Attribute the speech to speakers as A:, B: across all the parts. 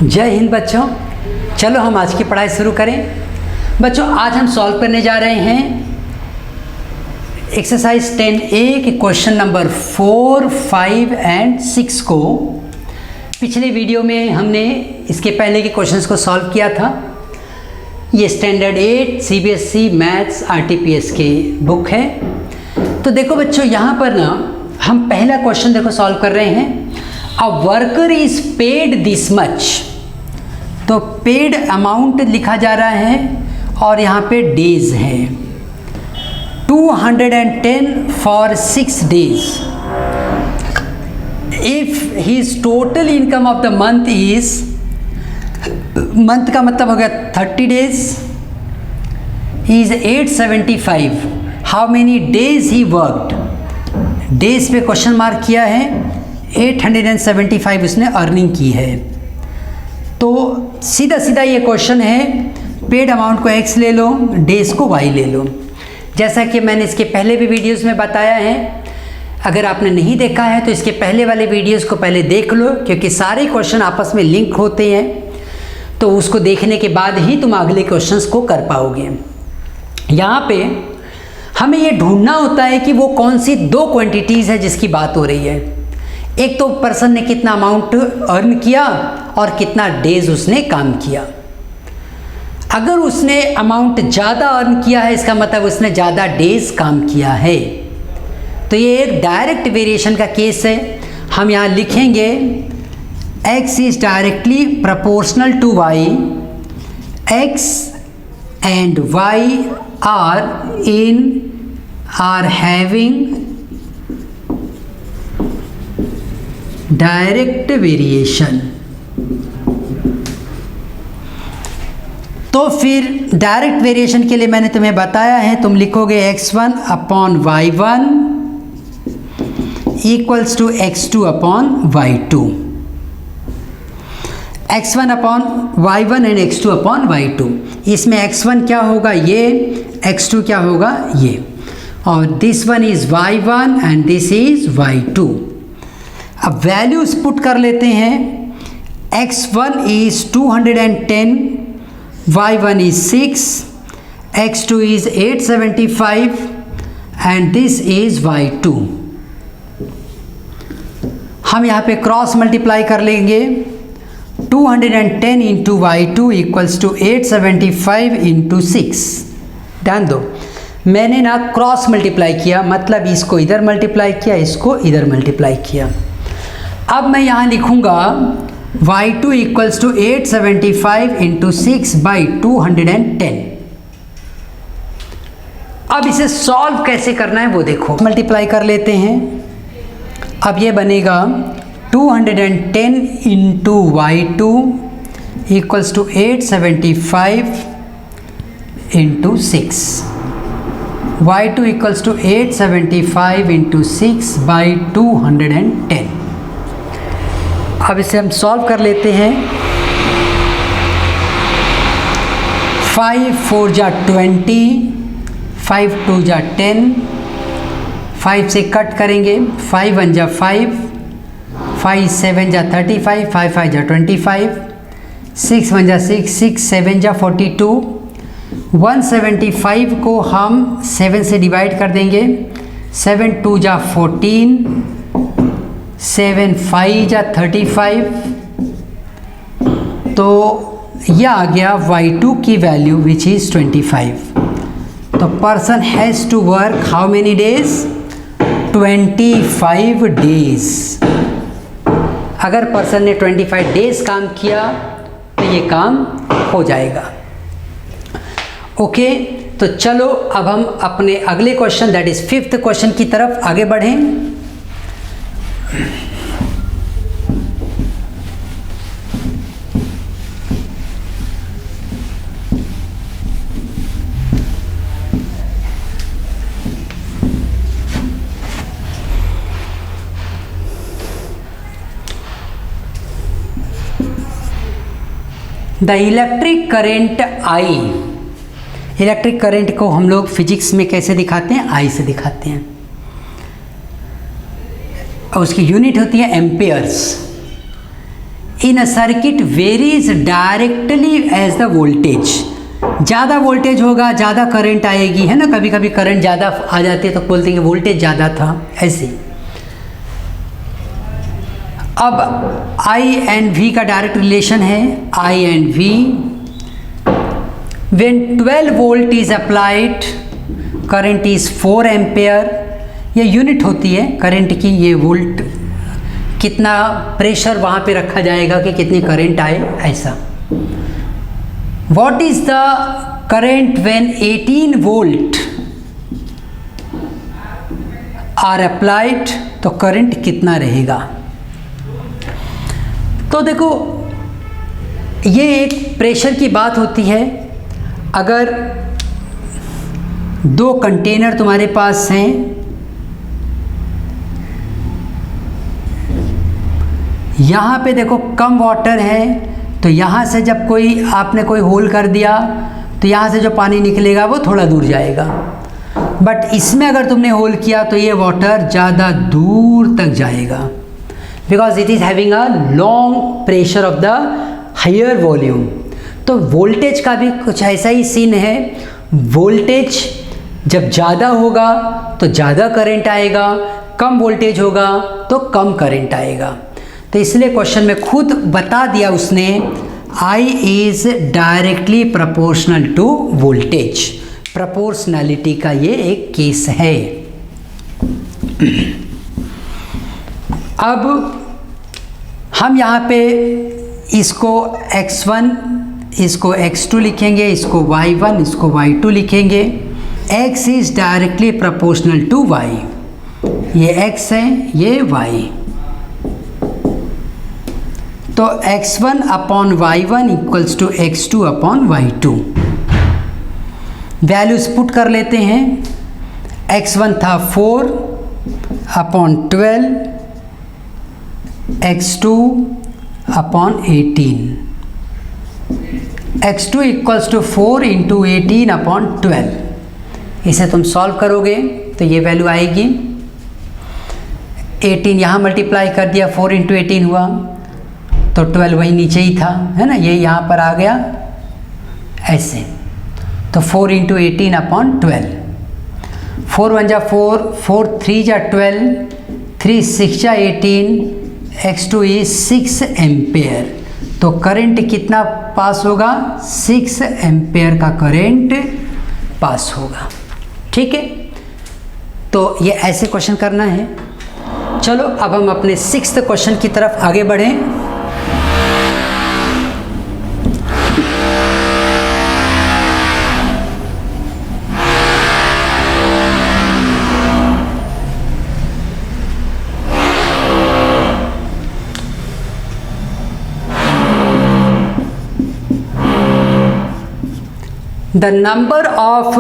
A: जय हिंद बच्चों। चलो हम आज की पढ़ाई शुरू करें। बच्चों आज हम सॉल्व करने जा रहे हैं एक्सरसाइज 10A के क्वेश्चन नंबर 4, 5 एंड 6 को। पिछले वीडियो में हमने इसके पहले के क्वेश्चंस को सॉल्व किया था। ये स्टैंडर्ड 8 CBSE मैथ्स RTPS के बुक है। तो देखो बच्चों यहाँ पर ना हम पहला क्वेश्चन देखो सॉल्व कर रहे हैं। A worker is paid this much. तो पेड अमाउंट लिखा जा रहा है और यहाँ पे डेज है 210 for 6 days. If his total income of the month is, month का मतलब हो गया 30 days, is 875। How many days he worked. Days पे क्वेश्चन मार्क किया है, 875 उसने अर्निंग की है। तो सीधा सीधा ये क्वेश्चन है, पेड अमाउंट को x ले लो, डेज को y ले लो। जैसा कि मैंने इसके पहले भी वीडियोस में बताया है, अगर आपने नहीं देखा है तो इसके पहले वाले वीडियोस को पहले देख लो, क्योंकि सारे क्वेश्चन आपस में लिंक होते हैं। तो उसको देखने के बाद ही तुम अगले क्वेश्चंस को कर पाओगे। यहाँ पे हमें ये ढूंढना होता है कि वो कौन सी दो क्वांटिटीज़ है जिसकी बात हो रही है। एक तो पर्सन ने कितना अमाउंट अर्न किया और कितना डेज उसने काम किया। अगर उसने अमाउंट ज़्यादा अर्न किया है, इसका मतलब उसने ज़्यादा डेज काम किया है। तो ये एक डायरेक्ट वेरिएशन का केस है। हम यहाँ लिखेंगे x is directly proportional to y, x and y are having direct variation. तो फिर डायरेक्ट वेरिएशन के लिए मैंने तुम्हें बताया है, तुम लिखोगे x1 upon y1 equals to x2 upon y2। x1 upon y1 and x2 upon y2। इसमें x1 क्या होगा, ये, x2 क्या होगा, ये, और this one is y1 and this is y2। अब वैल्यूज पुट कर लेते हैं। x1 is 210, y1 is 6, x2 is 875 and this is y2। हम यहाँ पे क्रॉस मल्टीप्लाई कर लेंगे। 210 into y2 equals to 875 into 6। ध्यान दो, मैंने ना क्रॉस मल्टीप्लाई किया, मतलब इसको इधर मल्टीप्लाई किया, इसको इधर मल्टीप्लाई किया। अब मैं यहाँ लिखूँगा y2 equals to 875 into 6 by 210। अब इसे सॉल्व कैसे करना है वो देखो। मल्टीप्लाई कर लेते हैं। अब ये बनेगा 210 into y2 equals to 875 into 6। y2 equals to 875 into 6 by 210। अब इसे हम सॉल्व कर लेते हैं। 5 4 जा 20, 5 2 जा 10, 5 से कट करेंगे, 5 1 जा 5, 5 7 जा 35, 5 5 जा 25, 6 1 जा 6, 6 7 जा 42। 175 को हम 7 से डिवाइड कर देंगे, 7 2 जा 14, 7 5 जा 35। तो यह आ गया y2 की वैल्यू विच इज़ 25। तो person has to work how many days, 25 days. अगर पर्सन ने 25 डेज काम किया तो ये काम हो जाएगा। ओके, तो चलो अब हम अपने अगले question that is 5th question की तरफ आगे बढ़ें। The electric current I, electric current को हम लोग फिजिक्स में कैसे दिखाते हैं, I से दिखाते हैं, और उसकी यूनिट होती है amperes. In a circuit varies directly as the voltage. ज़्यादा वोल्टेज होगा ज़्यादा करंट आएगी, है ना, कभी कभी करंट ज़्यादा आ जाती है तो बोलते हैं कि वोल्टेज ज़्यादा था, ऐसे। अब I एंड V का डायरेक्ट रिलेशन है, I and V। When 12 volt is applied current is 4 ampere. ये यूनिट होती है करंट की, ये वोल्ट कितना प्रेशर वहाँ पे रखा जाएगा कि कितनी करंट आए, ऐसा। What is the current when 18 volt are applied? तो करंट कितना रहेगा। तो देखो ये एक प्रेशर की बात होती है। अगर 2 कंटेनर तुम्हारे पास हैं, यहाँ पे देखो कम वाटर है, तो यहाँ से जब आपने कोई होल कर दिया तो यहाँ से जो पानी निकलेगा वो थोड़ा दूर जाएगा। बट इसमें अगर तुमने होल किया तो ये वाटर ज़्यादा दूर तक जाएगा, because it is having a long pressure of the higher volume. तो वोल्टेज का भी कुछ ऐसा ही सीन है। वोल्टेज जब ज़्यादा होगा तो ज़्यादा करंट आएगा, कम वोल्टेज होगा तो कम करंट आएगा। तो इसलिए क्वेश्चन में खुद बता दिया उसने, I is directly proportional to voltage. Proportionality का ये एक केस है। अब हम यहाँ पे इसको x1, इसको x2 लिखेंगे, इसको y1, इसको y2 लिखेंगे। x is directly proportional to y, ये x है, ये y। तो x1 upon y1 equals to x2 upon y2। Values put कर लेते हैं। x1 था 4 upon 12, x2 upon 18, x2 equals to 4 into 18 upon 12। इसे तुम सॉल्व करोगे तो ये वैल्यू आएगी। 18 यहाँ मल्टीप्लाई कर दिया, 4 इंटू 18 हुआ, तो 12 वहीं नीचे ही था, है ना, ये यहाँ पर आ गया ऐसे। तो 4 इंटू 18 अपॉन 12, 4 1 जा 4, 4 3 जा 12, 3 6 जा 18, x2 इज 6 एम्पेयर। तो करंट कितना पास होगा, 6 एम्पेयर का करंट पास होगा। ठीक है, तो ये ऐसे क्वेश्चन करना है। चलो अब हम अपने 6th क्वेश्चन की तरफ आगे बढ़ें। The number of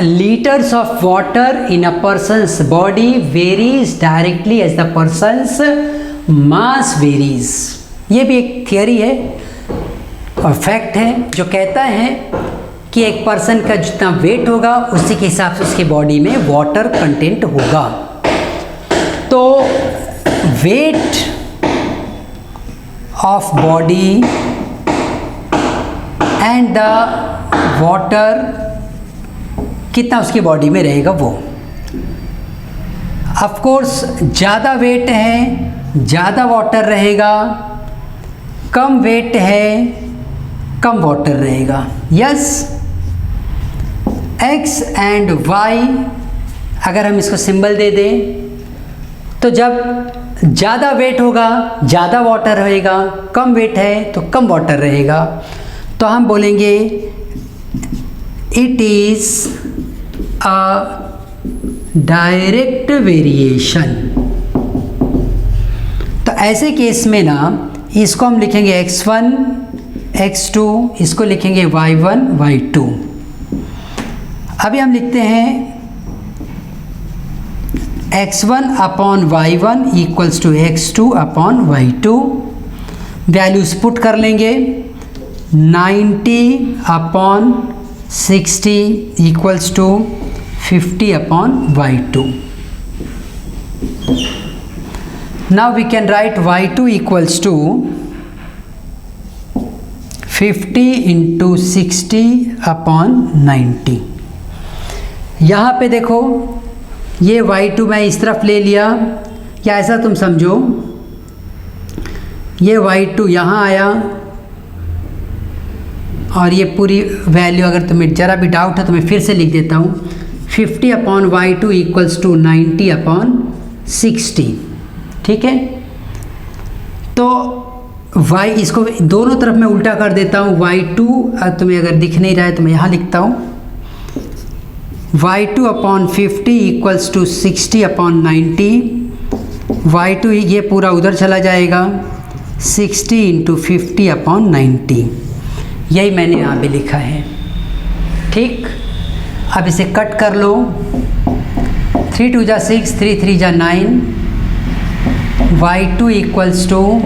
A: liters of water in a person's body varies directly as the person's mass varies। ये भी एक थियरी है और फैक्ट है जो कहता है कि एक पर्सन का जितना वेट होगा उसी के हिसाब से उसके बॉडी में वाटर कंटेंट होगा। तो weight of body and the water कितना उसकी बॉडी में रहेगा वो। ऑफ कोर्स ज़्यादा वेट है ज़्यादा वाटर रहेगा, कम वेट है कम वाटर रहेगा। यस, x एंड y अगर हम इसको सिंबल दे दें तो जब ज़्यादा वेट होगा ज़्यादा वाटर रहेगा, कम वेट है तो कम वाटर रहेगा। तो हम बोलेंगे it is a direct variation. तो ऐसे केस में ना इसको हम लिखेंगे x1 x2, इसको लिखेंगे y1 y2। अभी हम लिखते हैं x1 upon y1 equals to x2 upon y2। Values put कर लेंगे। 90 upon 60 equals to 50 upon y2. Now we can write y2 equals to 50 into 60/90। यहाँ पे देखो ये y2 मैं इस तरफ ले लिया, या ऐसा तुम समझो ये y2 यहाँ आया, और ये पूरी वैल्यू अगर तुम्हें ज़रा भी डाउट है तो मैं फिर से लिख देता हूँ, 50/y2 इक्वल्स टू 90/60। ठीक है, तो y इसको दोनों तरफ मैं उल्टा कर देता हूँ। y2 तुम्हें अगर दिख नहीं रहा है तो मैं यहाँ लिखता हूँ, y2/50 इक्वल्स टू 60/90। y2 ये पूरा उधर चला जाएगा, 60 इंटू 50/90, यही मैंने यहाँ पे लिखा है। ठीक, अब इसे कट कर लो, 3 2 जा 6, 3 3 जा 9, y2 equals to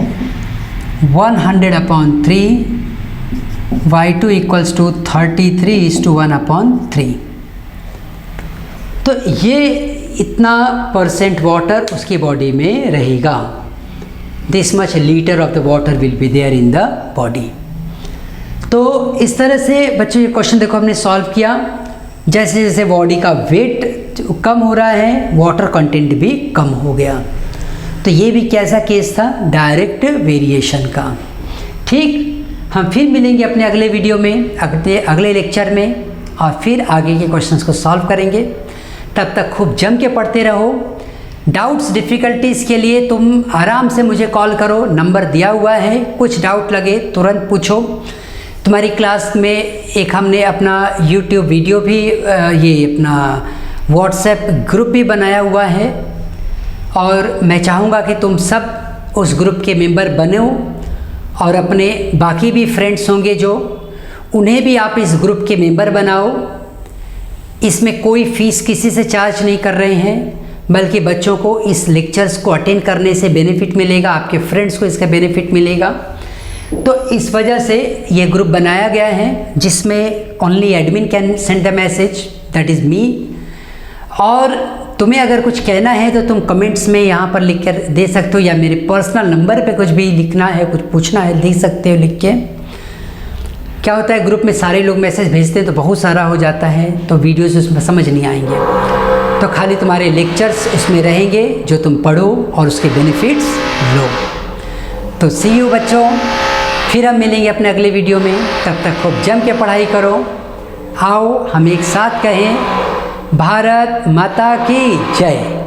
A: 100/3, y2 equals to 33:1/3। तो ये इतना % वाटर उसकी बॉडी में रहेगा, this much litre of the water will be there in the body. तो इस तरह से बच्चों ये क्वेश्चन देखो हमने सॉल्व किया। जैसे जैसे बॉडी का वेट कम हो रहा है, वाटर कंटेंट भी कम हो गया। तो ये भी कैसा केस था, डायरेक्ट वेरिएशन का। ठीक, हम फिर मिलेंगे अपने अगले वीडियो में, अगले लेक्चर में, और फिर आगे के क्वेश्चंस को सॉल्व करेंगे। तब तक खूब जम के पढ़ते रहो। डाउट्स डिफ़िकल्टीज़ के लिए तुम आराम से मुझे कॉल करो, नंबर दिया हुआ है। कुछ डाउट लगे तुरंत पूछो। तुम्हारी क्लास में एक हमने अपना YouTube वीडियो भी, ये अपना WhatsApp ग्रुप भी बनाया हुआ है, और मैं चाहूँगा कि तुम सब उस ग्रुप के मेंबर बनो, और अपने बाकी भी फ्रेंड्स होंगे जो, उन्हें भी आप इस ग्रुप के मेंबर बनाओ। इसमें कोई फ़ीस किसी से चार्ज नहीं कर रहे हैं, बल्कि बच्चों को इस लेक्चर्स को अटेंड करने से बेनिफिट मिलेगा, आपके फ्रेंड्स को इसका बेनिफिट मिलेगा। तो इस वजह से ये ग्रुप बनाया गया है, जिसमें only admin can send the message, that is me. और तुम्हें अगर कुछ कहना है तो तुम कमेंट्स में यहाँ पर लिख कर दे सकते हो, या मेरे पर्सनल नंबर पे कुछ भी लिखना है, कुछ पूछना है, लिख सकते हो लिख के। क्या होता है, ग्रुप में सारे लोग मैसेज भेजते हैं तो बहुत सारा हो जाता है, तो वीडियोस उसमें समझ नहीं आएंगे। तो खाली तुम्हारे लेक्चर्स उसमें रहेंगे जो तुम पढ़ो और उसके बेनिफिट्स लो। तो सी यू बच्चों, फिर हम मिलेंगे अपने अगले वीडियो में। तब तक खूब जम के पढ़ाई करो। आओ हम एक साथ कहें, भारत माता की जय।